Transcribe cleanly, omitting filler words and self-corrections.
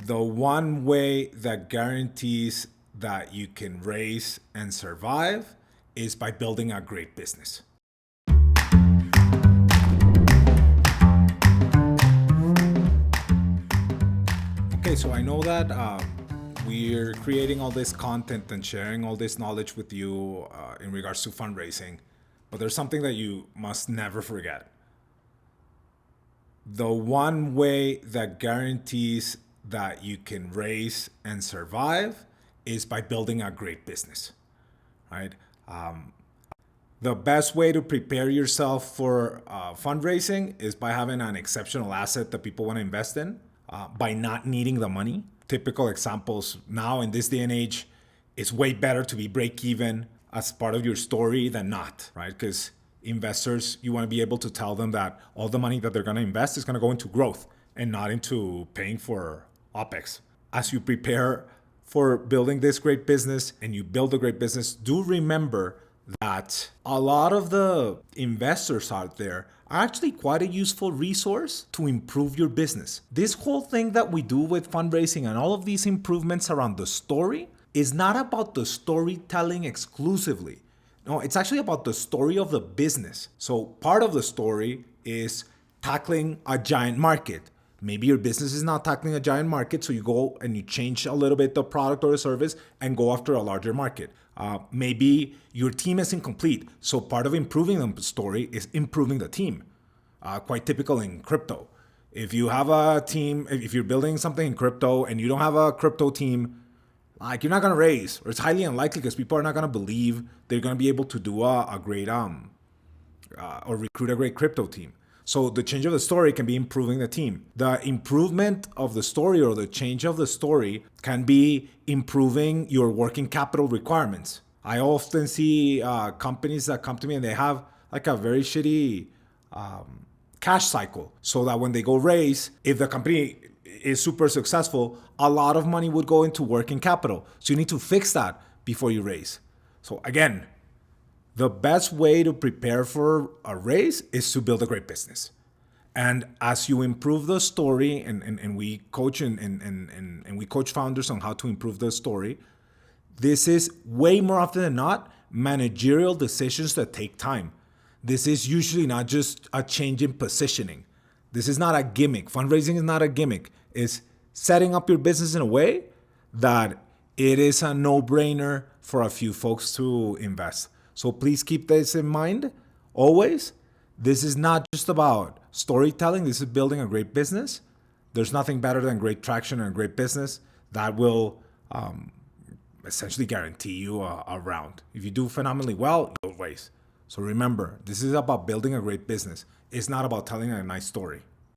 The one way that guarantees that you can raise and survive is by building a great business. Okay, so I know that we're creating all this content and sharing all this knowledge with you in regards to fundraising, but there's something that you must never forget. The one way that guarantees that you can raise and survive is by building a great business, right? The best way to prepare yourself for fundraising is by having an exceptional asset that people want to invest in, by not needing the money. Typical examples now in this day and age, it's way better to be break even as part of your story than not, right? Because investors, you want to be able to tell them that all the money that they're going to invest is going to go into growth and not into paying for OPEX. As you prepare for building this great business and you build a great business, do remember that a lot of the investors out there are actually quite a useful resource to improve your business. This whole thing that we do with fundraising and all of these improvements around the story is not about the storytelling exclusively. No, it's actually about the story of the business. So part of the story is tackling a giant market. Maybe your business is not tackling a giant market, so you go and you change a little bit the product or the service and go after a larger market. Maybe your team is incomplete, so part of improving the story is improving the team. Quite typical in crypto. If you have a team, if you're building something in crypto and you don't have a crypto team, like you're not gonna raise, or it's highly unlikely because people are not gonna believe they're gonna be able to do a great or recruit a great crypto team. So the change of the story can be improving the team. The improvement of the story or the change of the story can be improving your working capital requirements. I often see companies that come to me and they have like a very shitty cash cycle, so that when they go raise, if the company is super successful, a lot of money would go into working capital. So you need to fix that before you raise. So again, the best way to prepare for a raise is to build a great business. And as you improve the story, and we coach and we coach founders on how to improve the story, this is way more often than not managerial decisions that take time. This is usually not just a change in positioning. This is not a gimmick. Fundraising is not a gimmick. It's setting up your business in a way that it is a no-brainer for a few folks to invest. So please keep this in mind always. This is not just about storytelling. This is building a great business. There's nothing better than great traction and a great business that will essentially guarantee you a round. If you do phenomenally well, you'll raise. So remember, this is about building a great business. It's not about telling a nice story.